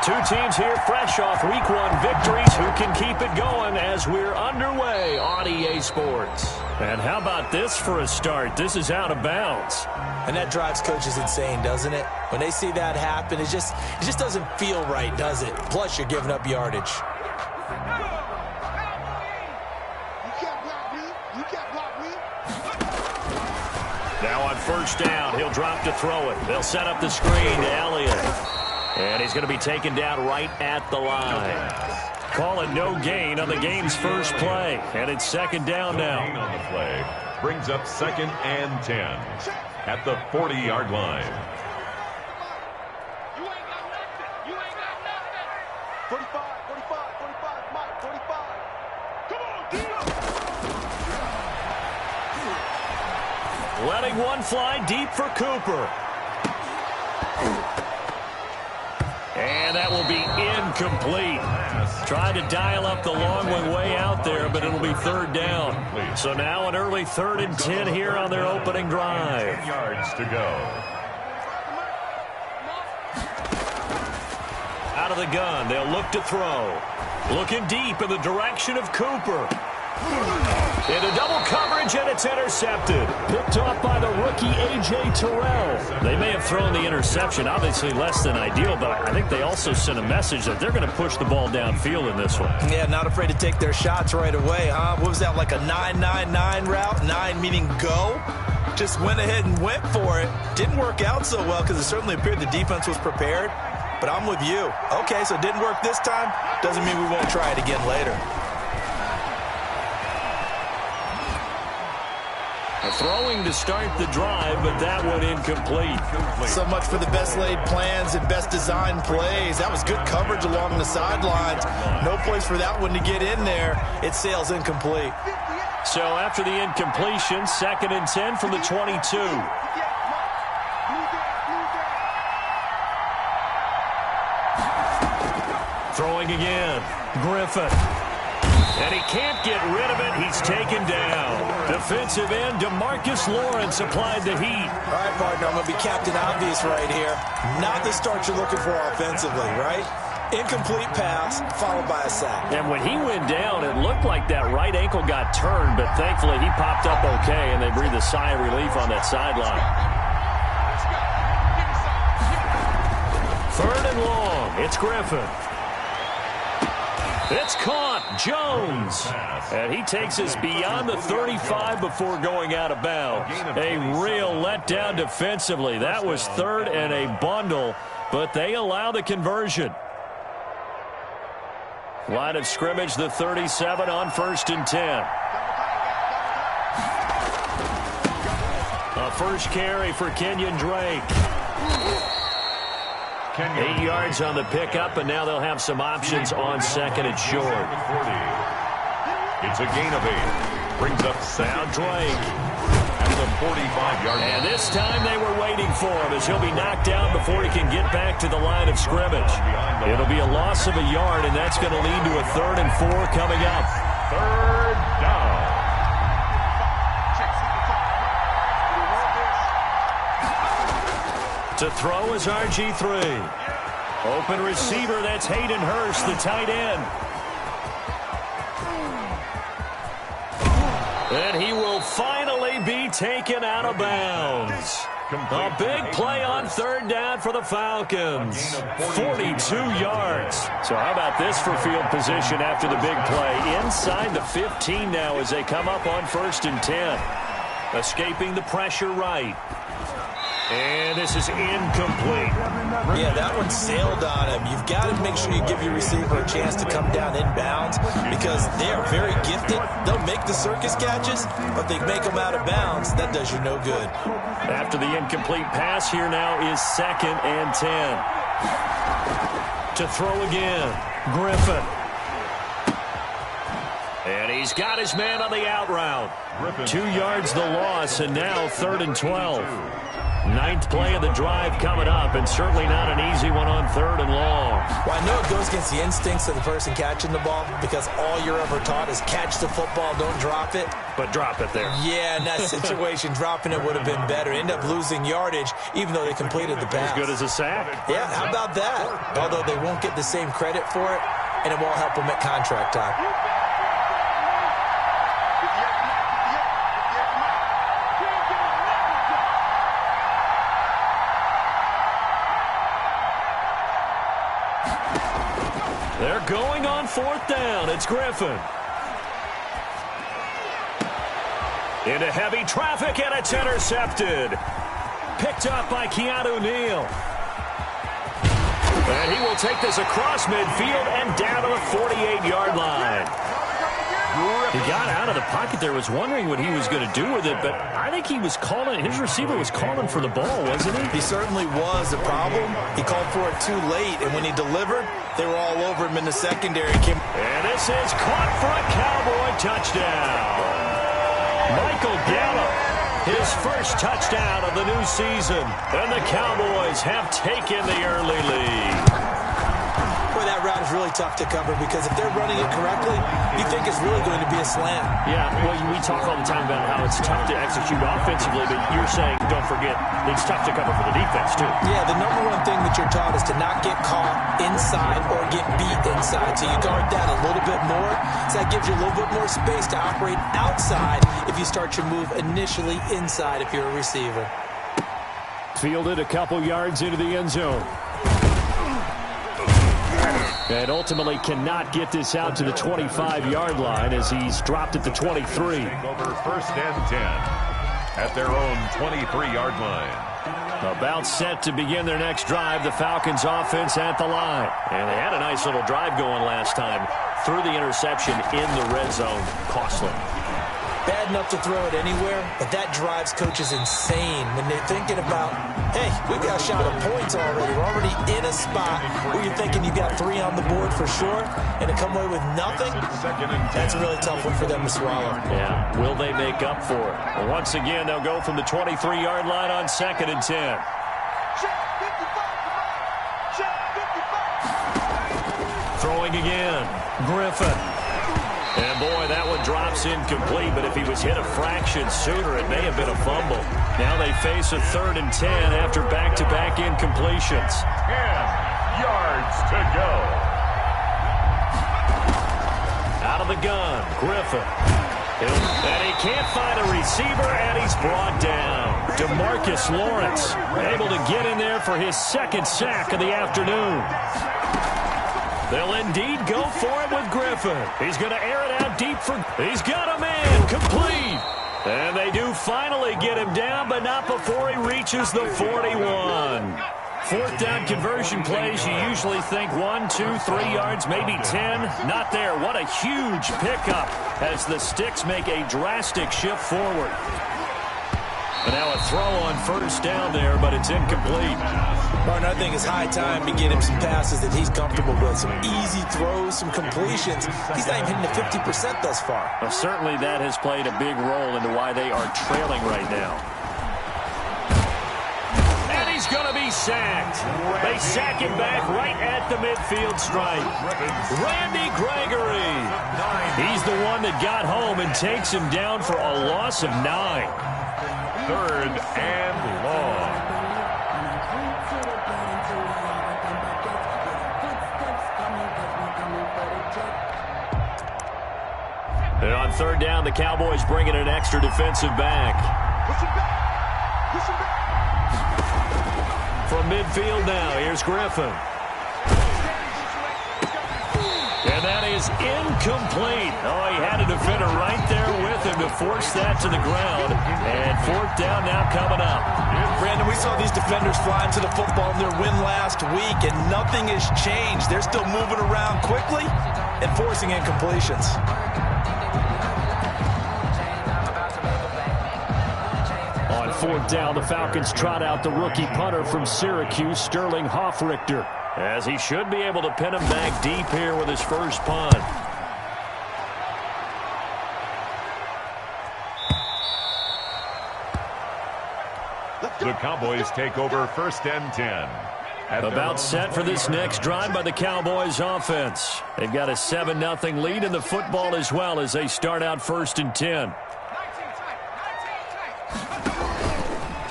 Two teams here fresh off Week 1 victories. Who can keep it going as we're underway on EA Sports? And how about this for a start? This is out of bounds. And that drives coaches insane, doesn't it? When they see that happen, it just doesn't feel right, does it? Plus, you're giving up yardage. Now on first down, he'll drop to throw it. They'll set up the screen to Elliott. And he's going to be taken down right at the line. Call it no gain on the game's first play. And it's second down now. Gain on the play brings up 2nd and 10 at the 40-yard line. You ain't got nothing. You ain't got nothing. 45, 45, 45, Mike, 45. Come on, Dino. Letting one fly deep for Cooper. And that will be incomplete. Tried to dial up the long one way out there, but it'll be third down. So now an early 3rd and 10 here on their opening drive. 10 yards to go. Out of the gun, they'll look to throw. Looking deep in the direction of Cooper. Into double coverage, and it's intercepted. Picked off by the rookie A.J. Terrell. They may have thrown the interception, obviously less than ideal, but I think they also sent a message that they're going to push the ball downfield in this one. Yeah, not afraid to take their shots right away, huh? What was that, like a 9-9-9 route? 9 meaning go? Just went ahead and went for it. Didn't work out so well because it certainly appeared the defense was prepared. But I'm with you. Okay, so it didn't work this time. Doesn't mean we won't try it again later. Throwing to start the drive, but that one incomplete. So much for the best laid plans and best designed plays. That was good coverage along the sidelines. No place for that one to get in there. It sails incomplete. So after the incompletion, 2nd and 10 from the 22. Throwing again. Griffin. And he can't get rid of it. He's taken down. Defensive end DeMarcus Lawrence applied the heat. All right, partner, I'm going to be Captain Obvious right here. Not the start you're looking for offensively, right? Incomplete pass followed by a sack. And when he went down, it looked like that right ankle got turned, but thankfully he popped up okay, and they breathed a sigh of relief on that sideline. 3rd and long. It's Griffin. It's caught. Jones. And he takes us beyond the 35 before going out of bounds. A real letdown defensively. That was 3rd and a bundle, but they allow the conversion. Line of scrimmage, the 37 on 1st and 10. A first carry for Kenyon Drake. 8 yards on the pickup, and now they'll have some options on 2nd and short. It's a gain of 8. Brings up now Drake. At the 45-yard line. And this time they were waiting for him as he'll be knocked down before he can get back to the line of scrimmage. It'll be a loss of a yard, and that's going to lead to a 3rd and 4 coming up. 3rd down. To throw is RG3. Open receiver, that's Hayden Hurst, the tight end. And he will finally be taken out of bounds. A big play on 3rd down for the Falcons. 42 yards. So how about this for field position after the big play? Inside the 15 now as they come up on 1st and 10. Escaping the pressure right. And this is incomplete. Yeah, that one sailed on him. You've got to make sure you give your receiver a chance to come down inbounds because they are very gifted. They'll make the circus catches, but they make them out of bounds. That does you no good. After the incomplete pass, here now is 2nd and 10. To throw again, Griffin. And he's got his man on the out route. 2 yards the loss, and now 3rd and 12. Ninth play of the drive coming up, and certainly not an easy one on 3rd and long. Well, I know it goes against the instincts of the person catching the ball because all you're ever taught is catch the football, don't drop it. But drop it there. Yeah, in that situation, dropping it would have been better. End up losing yardage, even though they completed the pass. As good as a sack. Yeah, how about that? Although they won't get the same credit for it, and it won't help them at contract time. They're going on 4th down. It's Griffin. Into heavy traffic, and it's intercepted. Picked up by Keanu Neal. And he will take this across midfield and down to the 48-yard line. He got out of the pocket there, was wondering what he was going to do with it, but I think he was calling, his receiver was calling for the ball, wasn't he? He certainly was. The problem, he called for it too late, and when he delivered, they were all over him in the secondary. And this is caught for a Cowboy touchdown. Michael Gallup, his first touchdown of the new season, and the Cowboys have taken the early lead. Boy, that route is really tough to cover because if they're running it correctly, you think it's really going to be a slant. Yeah, well, we talk all the time about how it's tough to execute offensively, but you're saying, don't forget, it's tough to cover for the defense, too. Yeah, the number one thing that you're taught is to not get caught inside or get beat inside. So you guard that a little bit more. So that gives you a little bit more space to operate outside if you start your move initially inside if you're a receiver. Fielded a couple yards into the end zone. And ultimately cannot get this out to the 25-yard line as he's dropped at the 23. Over 1st and 10 at their own 23-yard line. About set to begin their next drive, the Falcons offense at the line. And they had a nice little drive going last time. Threw the interception in the red zone. Costly. Bad enough to throw it anywhere, but that drives coaches insane when they're thinking about, hey, we've got a shot at points already. We're already in a spot where you're thinking you've got 3 on the board for sure, and to come away with nothing, that's a really tough one for them to swallow. Yeah, will they make up for it? Well, once again, they'll go from the 23-yard line on 2nd and 10. Throwing again, Griffin. And boy, that one drops incomplete, but if he was hit a fraction sooner, it may have been a fumble. Now they face a 3rd and 10 after back-to-back incompletions. 10 yards to go. Out of the gun, Griffin. And he can't find a receiver, and he's brought down. DeMarcus Lawrence able to get in there for his 2nd sack of the afternoon. They'll indeed go for it with Griffin. He's going to air it out deep for... He's got a man complete. And they do finally get him down, but not before he reaches the 41. 4th down conversion plays, you usually think 1, 2, 3 yards, maybe 10. Not there. What a huge pickup as the Sticks make a drastic shift forward. And now a throw on 1st down there, but it's incomplete. Martin, I think it's high time to get him some passes that he's comfortable with. Some easy throws, some completions. He's not even hitting the 50% thus far. Well, certainly that has played a big role into why they are trailing right now. And he's going to be sacked. They sack him back right at the midfield stripe. Randy Gregory. He's the one that got home and takes him down for a loss of 9. 3rd and long. And on 3rd down, the Cowboys bring in an extra defensive back. From midfield now, here's Griffin. And that is incomplete. Oh, he had a defender right there with him to force that to the ground. And 4th down now coming up. Brandon, we saw these defenders flying to the football in their win last week, and nothing has changed. They're still moving around quickly and forcing incompletions. On 4th down, the Falcons trot out the rookie punter from Syracuse, Sterling Hoffrichter, as he should be able to pin him back deep here with his first punt. The Cowboys take over 1st and 10. About set for this next drive by the Cowboys offense. They've got a 7-0 lead in the football as well as they start out 1st and 10.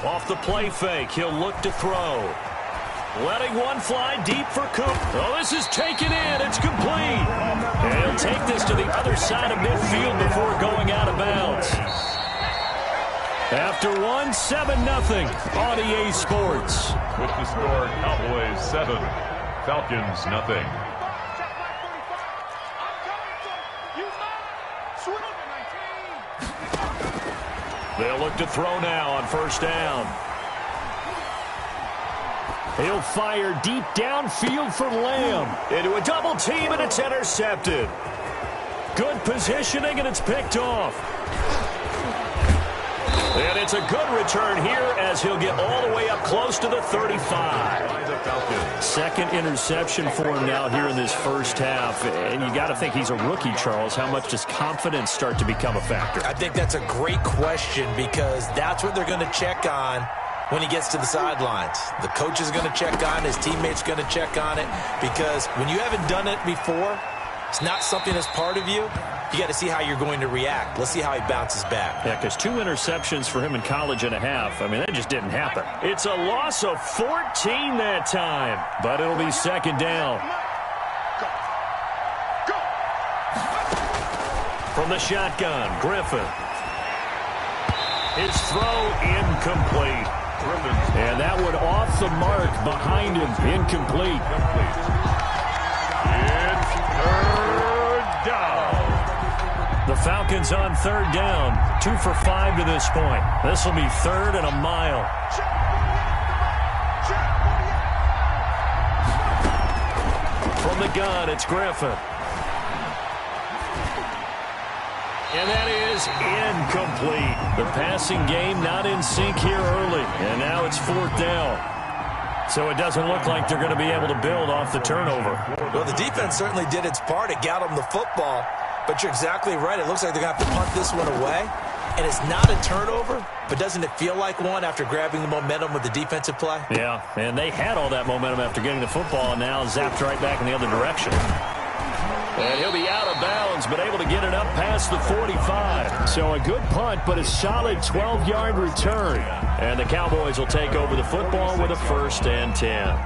Off the play fake, he'll look to throw. Letting one fly deep for Coop. Oh, this is taken in. It's complete. And he'll take this to the other side of midfield before going out of bounds. After one, 7-0 on EA Sports. With the score, Cowboys 7, Falcons 0. They'll look to throw now on 1st down. He'll fire deep downfield for Lamb. Into a double team, and it's intercepted. Good positioning, and it's picked off. And it's a good return here as he'll get all the way up close to the 35. Second interception for him now here in this first half. And you got to think he's a rookie, Charles. How much does confidence start to become a factor? I think that's a great question because that's what theyey're going to check on when he gets to the sidelines. The coach is going to check on it. His teammates are going to check on it because when you haven't done it before, it's not something that's part of you. You got to see how you're going to react. Let's see how he bounces back. Yeah, because 2 interceptions for him in college and a half. I mean, that just didn't happen. It's a loss of 14 that time, but it'll be 2nd down. From the shotgun, Griffin. His throw incomplete. And that one off the mark behind him, incomplete. It's 3rd down. The Falcons on 3rd down. 2 for 5 to this point. This will be 3rd and a mile. From the gun, it's Griffin. And that is incomplete. The passing game not in sync here early. And now it's 4th down. So it doesn't look like they're going to be able to build off the turnover. Well, the defense certainly did its part. It got them the football. But you're exactly right. It looks like they're going to have to punt this one away. And it's not a turnover, but doesn't it feel like one after grabbing the momentum with the defensive play? Yeah, and they had all that momentum after getting the football and now zapped right back in the other direction. And he'll be out of bounds, but able to get it up past the 45. So a good punt, but a solid 12-yard return. And the Cowboys will take over the football with a 1st and 10.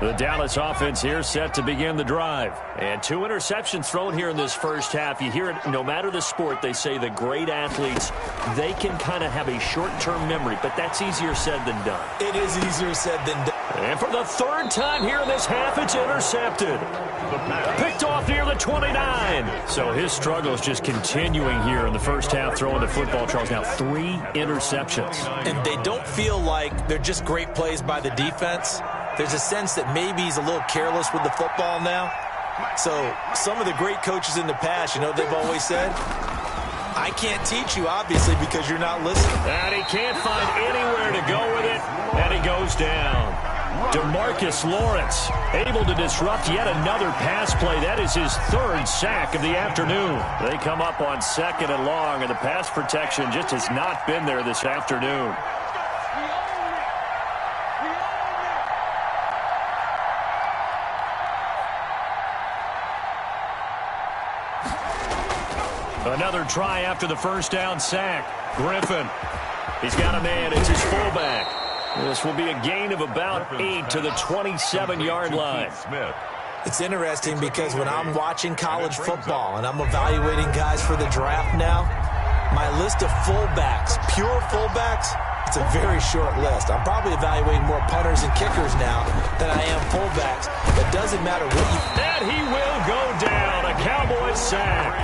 The Dallas offense here set to begin the drive. And 2 interceptions thrown here in this first half. You hear it no matter the sport. They say the great athletes, they can kind of have a short-term memory, but that's easier said than done. It is easier said than done. And for the 3rd time here in this half, it's intercepted. Picked off near the 29. So his struggle is just continuing here in the first half throwing the football, Charles. Now 3 interceptions. And they don't feel like they're just great plays by the defense. There's a sense that maybe he's a little careless with the football now. So some of the great coaches in the past, you know, they've always said, I can't teach you, obviously, because you're not listening. And he can't find anywhere to go with it, and he goes down. DeMarcus Lawrence able to disrupt yet another pass play. That is his 3rd sack of the afternoon. They come up on 2nd and long, and the pass protection just has not been there this afternoon. Another try after the 1st down sack. Griffin. He's got a man. It's his fullback. This will be a gain of about 8 to the 27-yard line. It's interesting because when I'm watching college football and I'm evaluating guys for the draft now, my list of fullbacks, pure fullbacks, it's a very short list. I'm probably evaluating more punters and kickers now than I am fullbacks. It doesn't matter what you... And he will go down. A Cowboys sack.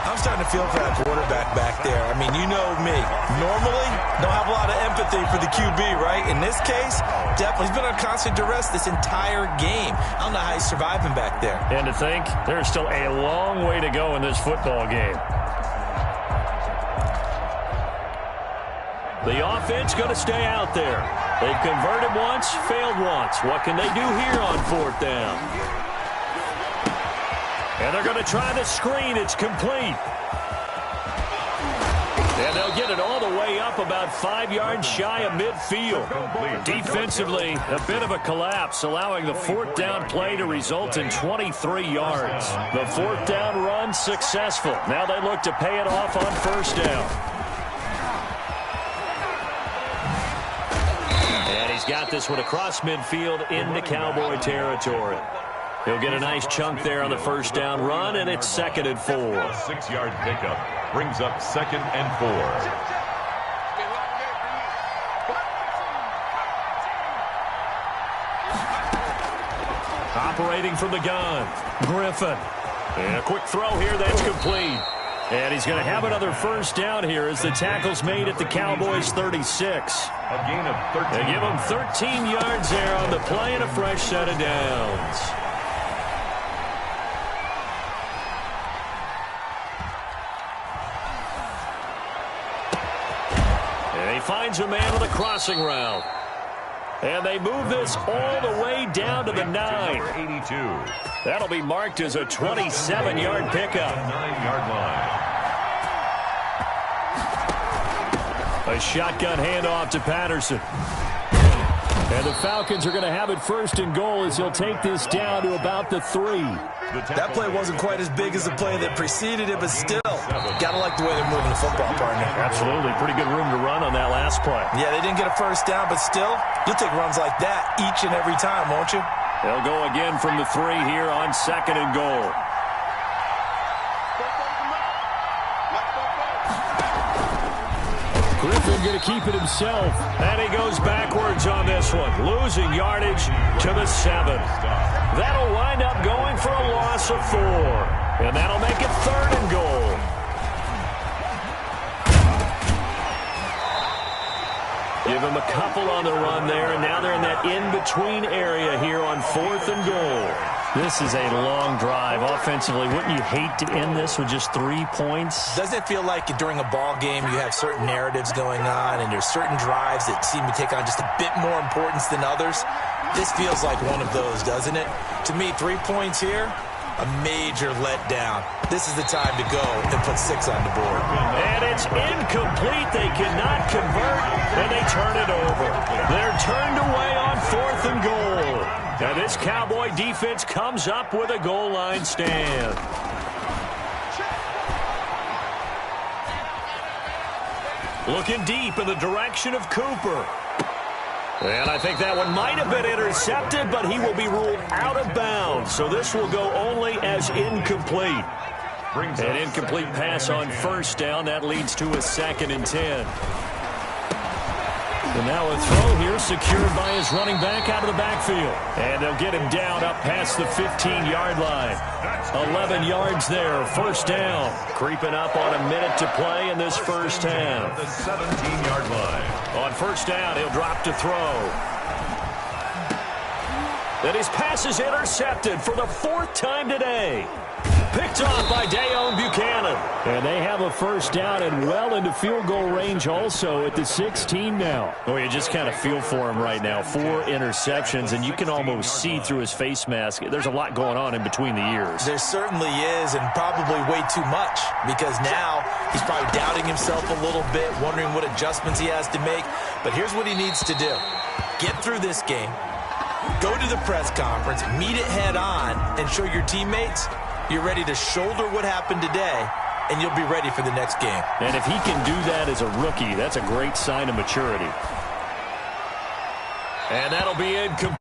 I'm starting to feel for that quarterback back there. I mean, you know me. Normally, don't have a lot of empathy for the QB, right? In this case, definitely he's been on constant duress this entire game. I don't know how he's surviving back there. And to think, there's still a long way to go in this football game. The offense going to stay out there. They've converted once, failed once. What can they do here on 4th down? And they're going to try the screen. It's complete. And they'll get it all the way up about 5 yards shy of midfield. Defensively, a bit of a collapse, allowing the fourth down play to result in 23 yards. The fourth down run successful. Now they look to pay it off on first down. And he's got this one across midfield into Cowboy territory. He'll get a nice chunk there on the first down run, and it's 2nd and 4. A 6-yard pickup brings up 2nd and 4. Operating from the gun, Griffin. And a quick throw here, that's complete. And he's going to have another first down here as the tackle's made at the Cowboys' 36. A gain of 13. They give him 13 yards there on the play and a fresh set of downs. And he finds a man with a crossing route. And they move this all the way down to the 9. 82. That'll be marked as a 27-yard pickup. 9-yard line. A shotgun handoff to Patterson. And the Falcons are going to have it 1st and goal as he'll take this down to about the 3. That play wasn't quite as big as the play that preceded it, but still, got to like the way they're moving the football, partner. Absolutely. Pretty good room to run on that last play. Yeah, they didn't get a first down, but still, you'll take runs like that each and every time, won't you? They'll go again from the 3 here on 2nd and goal. Griffin going to keep it himself, and he goes backwards on this one, losing yardage to the 7. That'll wind up going for a loss of 4, and that'll make it 3rd and goal. Give him a couple on the run there, and now they're in that in-between area here on 4th and goal. This is a long drive offensively. Wouldn't you hate to end this with just 3 points? Doesn't it feel like during a ball game you have certain narratives going on and there's certain drives that seem to take on just a bit more importance than others? This feels like one of those, doesn't it? To me, 3 points here, a major letdown. This is the time to go and put 6 on the board. And it's incomplete. They cannot convert, and they turn it over. They're turned away on 4th and goal. Now this Cowboy defense comes up with a goal line stand. Looking deep in the direction of Cooper. And I think that one might have been intercepted, but he will be ruled out of bounds. So this will go only as incomplete. An incomplete pass on first down. That leads to a 2nd and 10. And now a throw here secured by his running back out of the backfield. And they'll get him down up past the 15-yard line. 11 yards there, first down. Creeping up on a minute to play in this first half. The 17-yard line. On first down, he'll drop to throw. And his pass is intercepted for the 4th time today. Picked off by Dayon Buchanan. And they have a first down and well into field goal range also at the 16 now. Oh, you just kind of feel for him right now. 4 interceptions, and you can almost see through his face mask. There's a lot going on in between the ears. There certainly is, and probably way too much, because now he's probably doubting himself a little bit, wondering what adjustments he has to make. But here's what he needs to do. Get through this game, go to the press conference, meet it head on, and show your teammates you're ready to shoulder what happened today, and you'll be ready for the next game. And if he can do that as a rookie, that's a great sign of maturity. And that'll be incomplete.